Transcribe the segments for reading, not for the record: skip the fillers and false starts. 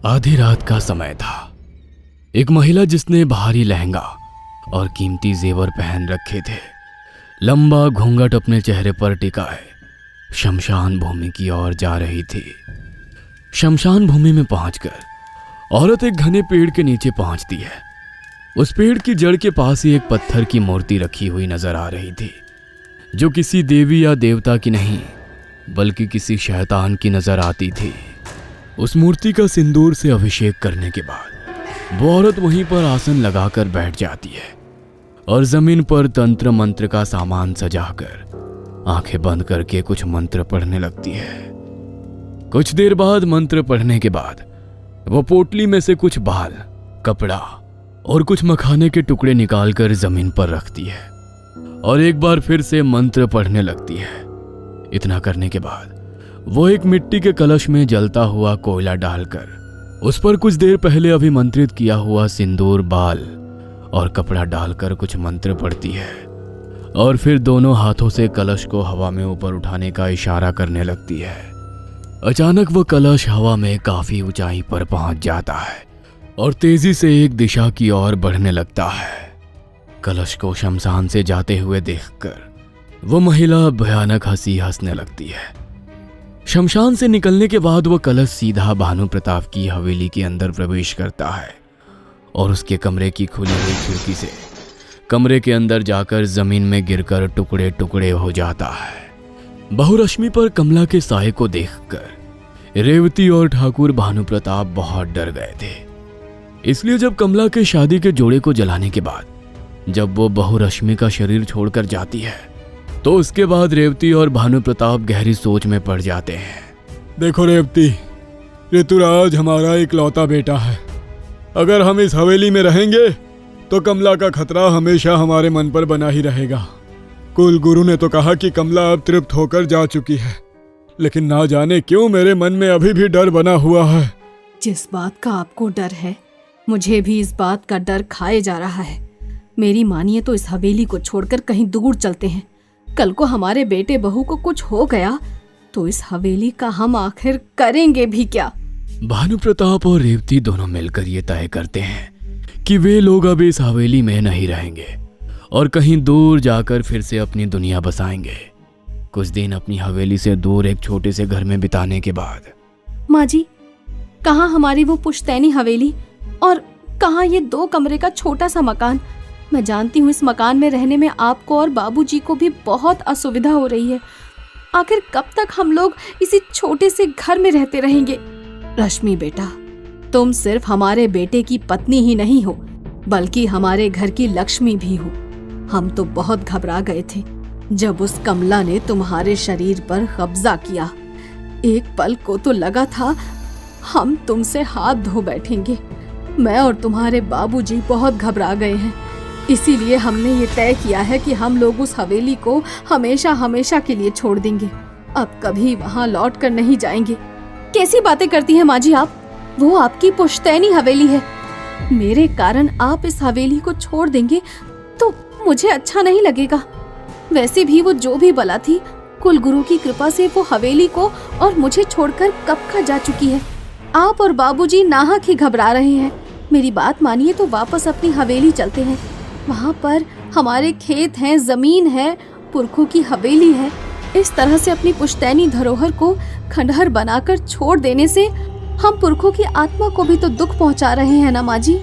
आधी रात का समय था। एक महिला जिसने भारी लहंगा और कीमती जेवर पहन रखे थे, लंबा घूंघट अपने चेहरे पर टिकाए शमशान भूमि की ओर जा रही थी। शमशान भूमि में पहुंचकर औरत एक घने पेड़ के नीचे पहुंचती है। उस पेड़ की जड़ के पास ही एक पत्थर की मूर्ति रखी हुई नजर आ रही थी, जो किसी देवी या देवता की नहीं बल्कि किसी शैतान की नजर आती थी। उस मूर्ति का सिंदूर से अभिषेक करने के बाद वो औरत वहीं पर आसन लगाकर बैठ जाती है और जमीन पर तंत्र मंत्र का सामान सजाकर आंखें बंद करके कुछ मंत्र पढ़ने लगती है। कुछ देर बाद मंत्र पढ़ने के बाद वो पोटली में से कुछ बाल, कपड़ा और कुछ मखाने के टुकड़े निकालकर जमीन पर रखती है और एक बार फिर से मंत्र पढ़ने लगती है। इतना करने के बाद वो एक मिट्टी के कलश में जलता हुआ कोयला डालकर उस पर कुछ देर पहले अभिमंत्रित किया हुआ सिंदूर, बाल और कपड़ा डालकर कुछ मंत्र पढ़ती है और फिर दोनों हाथों से कलश को हवा में ऊपर उठाने का इशारा करने लगती है। अचानक वह कलश हवा में काफी ऊंचाई पर पहुंच जाता है और तेजी से एक दिशा की ओर बढ़ने लगता है। कलश को शमशान से जाते हुए देखकर वो महिला भयानक हंसी हंसने लगती है। शमशान से निकलने के बाद वह कलश सीधा भानु प्रताप की हवेली के अंदर प्रवेश करता है और उसके कमरे की खुली हुई खिड़की से कमरे के अंदर जाकर जमीन में गिरकर टुकड़े टुकड़े हो जाता है। बहुरश्मि पर कमला के साये को देखकर रेवती और ठाकुर भानु प्रताप बहुत डर गए थे। इसलिए जब कमला के शादी के जोड़े को जलाने के बाद जब वो बहुरश्मि का शरीर छोड़कर जाती है तो उसके बाद रेवती और भानु प्रताप गहरी सोच में पड़ जाते हैं। देखो रेवती, ऋतुराज हमारा इकलौता बेटा है। अगर हम इस हवेली में रहेंगे तो कमला का खतरा हमेशा हमारे मन पर बना ही रहेगा। कुल गुरु ने तो कहा कि कमला अब तृप्त होकर जा चुकी है, लेकिन ना जाने क्यों मेरे मन में अभी भी डर बना हुआ है। जिस बात का आपको डर है, मुझे भी इस बात का डर खाए जा रहा है। मेरी मानिए तो इस हवेली को छोड़कर कहीं दूर चलते हैं। कल को हमारे बेटे बहू को कुछ हो गया तो इस हवेली का हम आखिर करेंगे भी क्या? भानु प्रताप और रेवती दोनों मिलकर ये तय करते हैं कि वे लोग अब इस हवेली में नहीं रहेंगे और कहीं दूर जाकर फिर से अपनी दुनिया बसाएंगे। कुछ दिन अपनी हवेली से दूर एक छोटे से घर में बिताने के बाद माँ जी, कहाँ हमारी वो पुश्तैनी हवेली और कहाँ ये 2 कमरे का छोटा सा मकान? मैं जानती हूँ इस मकान में रहने में आपको और बाबूजी को भी बहुत असुविधा हो रही है। आखिर कब तक हम लोग इसी छोटे से घर में रहते रहेंगे? रश्मि बेटा, तुम सिर्फ हमारे बेटे की पत्नी ही नहीं हो बल्कि हमारे घर की लक्ष्मी भी हो। हम तो बहुत घबरा गए थे जब उस कमला ने तुम्हारे शरीर पर कब्जा किया। एक पल को तो लगा था हम तुमसे हाथ धो बैठेंगे। मैं और तुम्हारे बाबूजी बहुत घबरा गए हैं। इसीलिए हमने ये तय किया है कि हम लोग उस हवेली को हमेशा हमेशा के लिए छोड़ देंगे। अब कभी वहाँ लौट कर नहीं जाएंगे। कैसी बातें करती हैं माँ जी आप? वो आपकी पुश्तैनी हवेली है। मेरे कारण आप इस हवेली को छोड़ देंगे तो मुझे अच्छा नहीं लगेगा। वैसे भी वो जो भी बला थी, कुल गुरु की कृपा से वो हवेली को और मुझे छोड़कर कब का जा चुकी है। आप और बाबूजी नाहक ही घबरा रहे हैं। मेरी बात मानिए तो वापस अपनी हवेली चलते हैं। वहाँ पर हमारे खेत हैं, जमीन है, पुरखों की हवेली है। इस तरह से अपनी पुश्तैनी धरोहर को खंडहर बनाकर छोड़ देने से हम पुरखों की आत्मा को भी तो दुख पहुँचा रहे हैं ना माँ जी।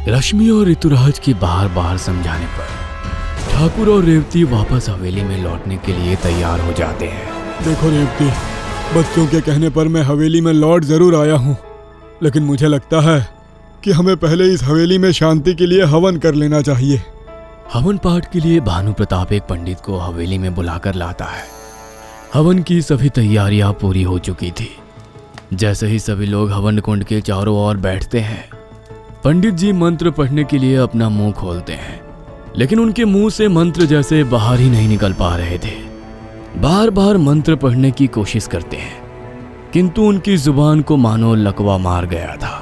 रश्मि और ऋतुराज के बार बार समझाने पर ठाकुर और रेवती वापस हवेली में लौटने के लिए तैयार हो जाते हैं। देखो रेवती, बच्चों के कहने पर मैं हवेली में लौट जरूर आया हूँ, लेकिन मुझे लगता है कि हमें पहले इस हवेली में शांति के लिए हवन कर लेना चाहिए। हवन पाठ के लिए भानु प्रताप एक पंडित को हवेली में बुलाकर लाता है। हवन की सभी तैयारियां पूरी हो चुकी थी। जैसे ही सभी लोग हवन कुंड के चारों ओर बैठते हैं, पंडित जी मंत्र पढ़ने के लिए अपना मुंह खोलते हैं, लेकिन उनके मुंह से मंत्र जैसे बाहर ही नहीं निकल पा रहे थे। बार बार मंत्र पढ़ने की कोशिश करते हैं, किंतु उनकी जुबान को मानो लकवा मार गया था।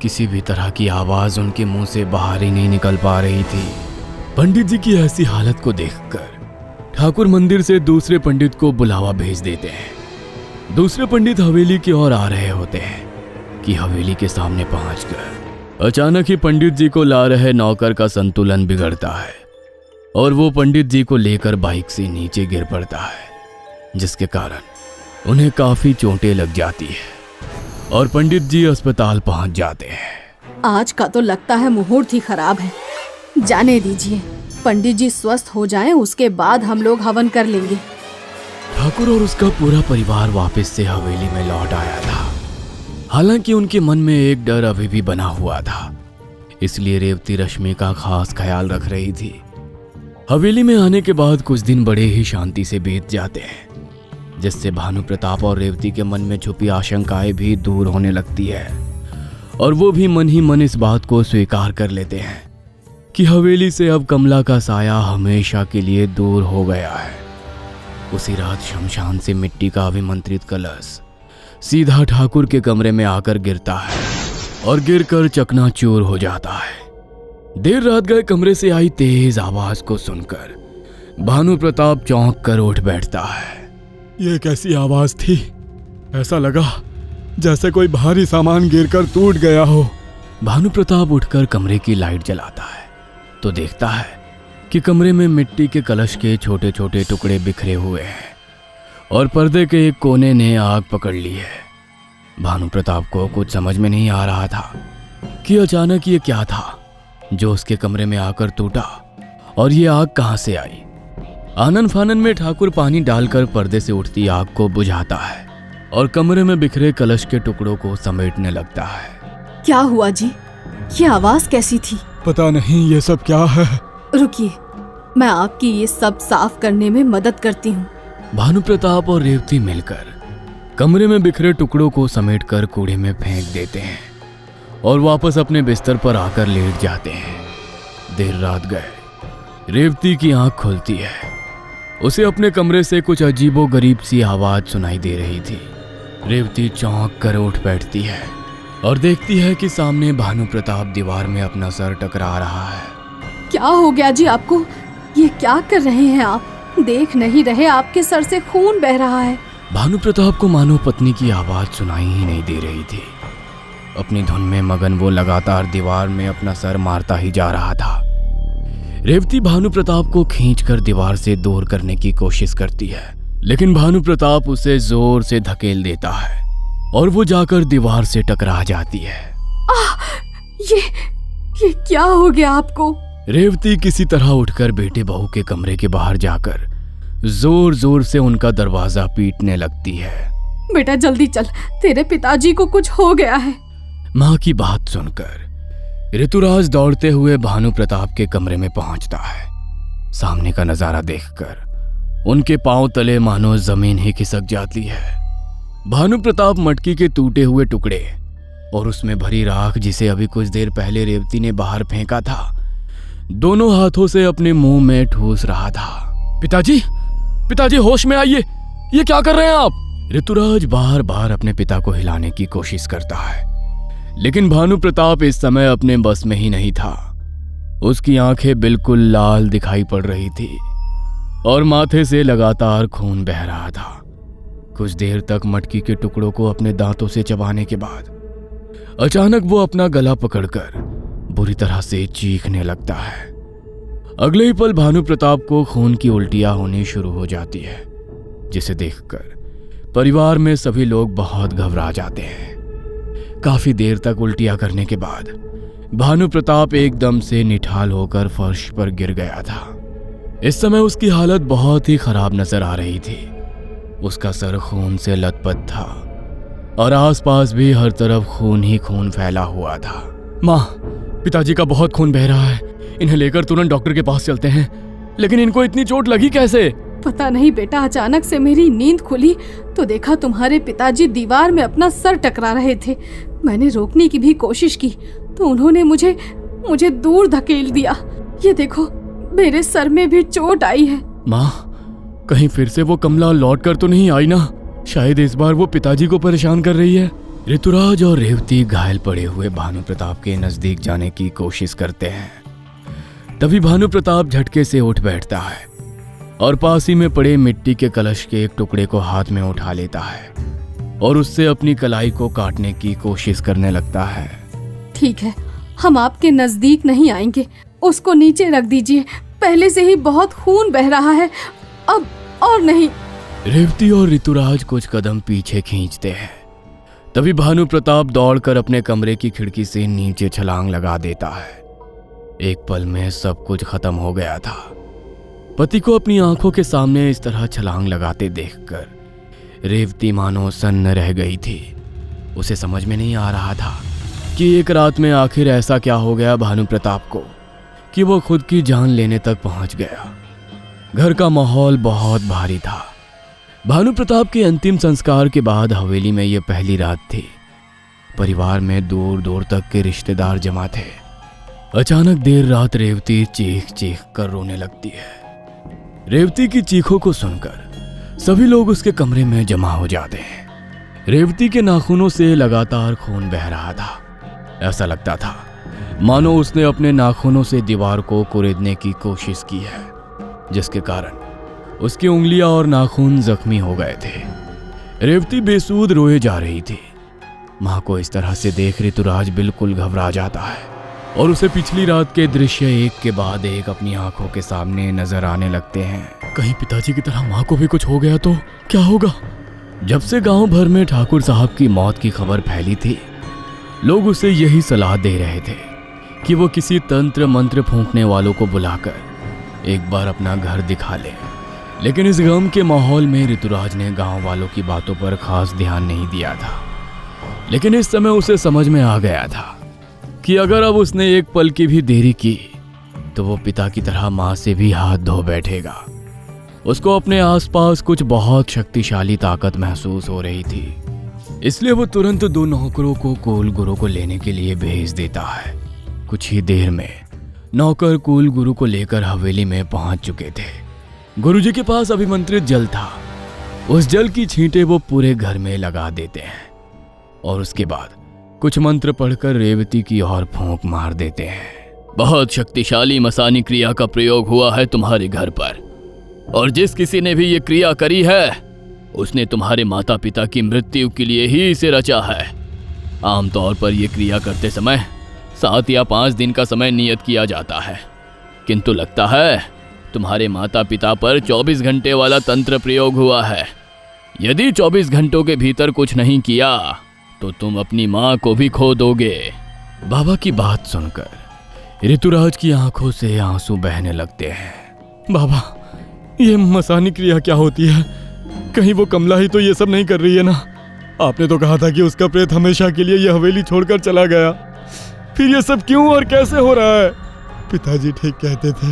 किसी भी तरह की आवाज उनके मुंह से बाहर ही नहीं निकल पा रही थी। पंडित जी की ऐसी हालत को देखकर ठाकुर मंदिर से दूसरे पंडित को बुलावा भेज देते हैं। दूसरे पंडित हवेली की ओर आ रहे होते हैं। कि हवेली के सामने पहुंचकर अचानक ही पंडित जी को ला रहे नौकर का संतुलन बिगड़ता है और वो पंडित जी को लेकर बाइक से नीचे गिर पड़ता है, जिसके कारण उन्हें काफी चोटें लग जाती है और पंडित जी अस्पताल पहुंच जाते हैं। आज का तो लगता है मुहूर्त ही खराब है। जाने दीजिए, पंडित जी स्वस्थ हो जाएं, उसके बाद हम लोग हवन कर लेंगे। ठाकुर और उसका पूरा परिवार वापस से हवेली में लौट आया था। हालांकि उनके मन में एक डर अभी भी बना हुआ था, इसलिए रेवती रश्मि का खास ख्याल रख रही थी। हवेली में आने के बाद कुछ दिन बड़े ही शांति से बीत जाते हैं, जिससे भानु प्रताप और रेवती के मन में छुपी आशंकाएं भी दूर होने लगती है और वो भी मन ही मन इस बात को स्वीकार कर लेते हैं कि हवेली से अब कमला का साया हमेशा के लिए दूर हो गया है। उसी रात शमशान से मिट्टी का अभिमंत्रित कलश सीधा ठाकुर के कमरे में आकर गिरता है और गिरकर चकनाचूर हो जाता है। देर रात गए कमरे से आई तेज आवाज को सुनकर भानु प्रताप चौंक कर उठ बैठता है। ये कैसी आवाज थी? ऐसा लगा जैसे कोई भारी सामान गिरकर टूट गया हो। भानु प्रताप उठकर कमरे की लाइट जलाता है तो देखता है कि कमरे में मिट्टी के कलश के छोटे छोटे टुकड़े बिखरे हुए हैं और पर्दे के एक कोने ने आग पकड़ ली है। भानु प्रताप को कुछ समझ में नहीं आ रहा था कि अचानक ये क्या था जो उसके कमरे में आकर टूटा और ये आग कहां से आई। आनन फानन में ठाकुर पानी डालकर पर्दे से उठती आग को बुझाता है और कमरे में बिखरे कलश के टुकड़ों को समेटने लगता है। क्या हुआ जी? ये आवाज कैसी थी? पता नहीं ये सब क्या है। रुकिए, मैं आपकी ये सब साफ करने में मदद करती हूँ। भानु प्रताप और रेवती मिलकर कमरे में बिखरे टुकड़ों को समेटकर कूड़े में फेंक देते हैं और वापस अपने बिस्तर पर आकर लेट जाते हैं। देर रात गए रेवती की आंख खुलती है। उसे अपने कमरे से कुछ अजीबो गरीब सी आवाज सुनाई दे रही थी। रेवती चौंक कर उठ बैठती है और देखती है कि सामने भानु प्रताप दीवार में अपना सर टकरा रहा है। क्या हो गया जी आपको? ये क्या कर रहे हैं आप? देख नहीं रहे आपके सर से खून बह रहा है। भानु प्रताप को मानो पत्नी की आवाज सुनाई ही नहीं दे रही थी। अपनी धुन में मगन वो लगातार दीवार में अपना सर मारता ही जा रहा था। रेवती भानु प्रताप को खींचकर दीवार से दूर करने की कोशिश करती है, लेकिन भानु प्रताप उसे जोर से धकेल देता है और वो जाकर दीवार से टकरा जाती है। ये क्या हो गया आपको? रेवती किसी तरह उठकर बेटे बहू के कमरे के बाहर जाकर जोर जोर से उनका दरवाजा पीटने लगती है। बेटा जल्दी चल, तेरे पिताजी को कुछ हो गया है। माँ की बात सुनकर ऋतुराज दौड़ते हुए भानु प्रताप के कमरे में पहुंचता है। सामने का नजारा देखकर उनके पांव तले मानो जमीन ही खिसक जाती है। भानु प्रताप मटकी के टूटे हुए टुकड़े और उसमें भरी राख, जिसे अभी कुछ देर पहले रेवती ने बाहर फेंका था, दोनों हाथों से अपने मुंह में ठूस रहा था। पिताजी, पिताजी होश में आइए, ये क्या कर रहे हैं आप? ऋतुराज बार बार अपने पिता को हिलाने की कोशिश करता है, लेकिन भानु प्रताप इस समय अपने बस में ही नहीं था। उसकी आंखें बिल्कुल लाल दिखाई पड़ रही थी और माथे से लगातार खून बह रहा था। कुछ देर तक मटकी के टुकड़ों को अपने दांतों से चबाने के बाद अचानक वो अपना गला पकड़कर बुरी तरह से चीखने लगता है। अगले ही पल भानु प्रताप को खून की उल्टियां होनी शुरू हो जाती है, जिसे देखकर परिवार में सभी लोग बहुत घबरा जाते हैं। काफी देर तक उल्टियां करने के बाद भानु प्रताप एकदम से निठाल होकर फर्श पर गिर गया था। इस समय उसकी हालत बहुत ही खराब नजर आ रही थी। उसका सर खून से लथपथ था और आसपास भी हर तरफ खून ही खून फैला हुआ था। माँ, पिताजी का बहुत खून बह रहा है, इन्हें लेकर तुरंत डॉक्टर के पास चलते हैं। लेकिन इनको इतनी चोट लगी कैसे? पता नहीं बेटा, अचानक से मेरी नींद खुली तो देखा तुम्हारे पिताजी दीवार में अपना सर टकरा रहे थे। मैंने रोकने की भी कोशिश की तो उन्होंने मुझे दूर धकेल दिया। ये देखो, मेरे सर में भी चोट आई है। माँ, कहीं फिर से वो कमला लौट कर तो नहीं आई ना? शायद इस बार वो पिताजी को परेशान कर रही है। ऋतुराज और रेवती घायल पड़े हुए भानु प्रताप के नजदीक जाने की कोशिश करते हैं। तभी भानु प्रताप झटके से उठ बैठता है और पास ही में पड़े मिट्टी के कलश के एक टुकड़े को हाथ में उठा लेता है और उससे अपनी कलाई को काटने की कोशिश करने लगता है। ठीक है, हम आपके नजदीक नहीं आएंगे। उसको नीचे रख दीजिए, पहले से ही बहुत खून बह रहा है, अब और नहीं। रेवती और ऋतुराज कुछ कदम पीछे खींचते हैं। तभी भानु प्रताप दौड़कर अपने कमरे की खिड़की से नीचे छलांग लगा देता है। एक पल में सब कुछ खत्म हो गया था। पति को अपनी आंखों के सामने इस तरह छलांग लगाते देखकर रेवती मानो सन्न रह गई थी। उसे समझ में नहीं आ रहा था कि एक रात में आखिर ऐसा क्या हो गया भानु प्रताप को कि वो खुद की जान लेने तक पहुंच गया। घर का माहौल बहुत भारी था। भानु प्रताप के अंतिम संस्कार के बाद हवेली में यह पहली रात थी। परिवार में दूर दूर तक के रिश्तेदार जमा थे। अचानक देर रात रेवती चीख चीख कर रोने लगती है। रेवती की चीखों को सुनकर सभी लोग उसके कमरे में जमा हो जाते हैं। रेवती के नाखूनों से लगातार खून बह रहा था। ऐसा लगता था मानो उसने अपने नाखूनों से दीवार को कुरेदने की कोशिश की है, जिसके कारण उसकी उंगलियां और नाखून जख्मी हो गए थे। रेवती बेसूध रोए जा रही थी। मां को इस तरह से देख ऋतुराज बिल्कुल घबरा जाता है और उसे पिछली रात के दृश्य एक के बाद एक अपनी आंखों के सामने नजर आने लगते हैं। कहीं पिताजी की तरह मां को भी कुछ हो गया तो क्या होगा? जब से गांव भर में ठाकुर साहब की मौत की खबर फैली थी, लोग उसे यही सलाह दे रहे थे कि वो किसी तंत्र मंत्र फूंकने वालों को बुलाकर एक बार अपना घर दिखा ले। लेकिन इस गम के माहौल में ऋतुराज ने गांव वालों की बातों पर खास ध्यान नहीं दिया था। लेकिन इस समय उसे समझ में आ गया था कि अगर अब उसने एक पल की भी देरी की तो वो पिता की तरह मां से भी हाथ धो बैठेगा। उसको अपने आसपास कुछ बहुत शक्तिशाली ताकत महसूस हो रही थी। इसलिए वो तुरंत 2 नौकरों को कुल गुरु को लेने के लिए भेज देता है। कुछ ही देर में नौकर कुल गुरु को लेकर हवेली में पहुंच चुके थे। गुरुजी के पास अभिमंत्रित जल था। उस जल की छींटे वो पूरे घर में लगा देते हैं और उसके बाद कुछ मंत्र पढ़कर रेवती की ओर फूंक मार देते हैं। बहुत शक्तिशाली मसानी क्रिया का प्रयोग हुआ है तुम्हारे घर पर, और जिस किसी ने भी ये क्रिया करी है उसने तुम्हारे माता पिता की मृत्यु के लिए ही इसे रचा है। आमतौर पर यह क्रिया करते समय 7 या 5 दिन का समय नियत किया जाता है, किंतु लगता है तुम्हारे माता पिता पर 24 घंटे वाला तंत्र प्रयोग हुआ है। यदि 24 घंटों के भीतर कुछ नहीं किया तो तुम अपनी मां को भी खो दोगे। बाबा की बात सुनकर ऋतुराज की आंखों से आंसू बहने लगते हैं। बाबा, ये मसानी क्रिया क्या होती है? कहीं वो कमला ही तो ये सब नहीं कर रही है ना? आपने तो कहा था कि उसका प्रेत हमेशा के लिए ये हवेली छोड़कर चला गया। फिर ये सब क्यों और कैसे हो रहा है? पिताजी ठीक कहते थे,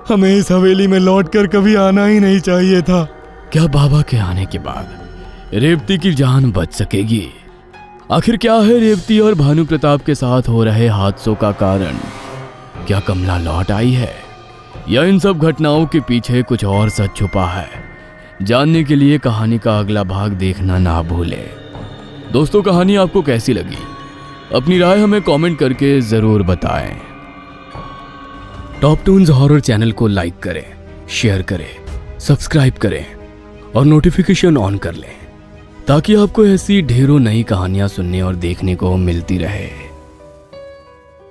हमें इस हवेली में लौटकर कभी आना ही नहीं चाहिए था। क्या बाबा के आने के बाद रेवती की जान बच सकेगी? आखिर क्या है रेवती और भानु प्रताप के साथ हो रहे हादसों का कारण? क्या कमला लौट आई है या इन सब घटनाओं के पीछे कुछ और सच छुपा है? जानने के लिए कहानी का अगला भाग देखना ना भूलें। दोस्तों, कहानी आपको कैसी लगी? अपनी राय हमें कमेंट करके जरूर बताएं। टॉप टून्स हॉरर चैनल को लाइक करें, शेयर करें, सब्सक्राइब करें और नोटिफिकेशन ऑन कर लें ताकि आपको ऐसी ढेरों नई कहानियां सुनने और देखने को मिलती रहे।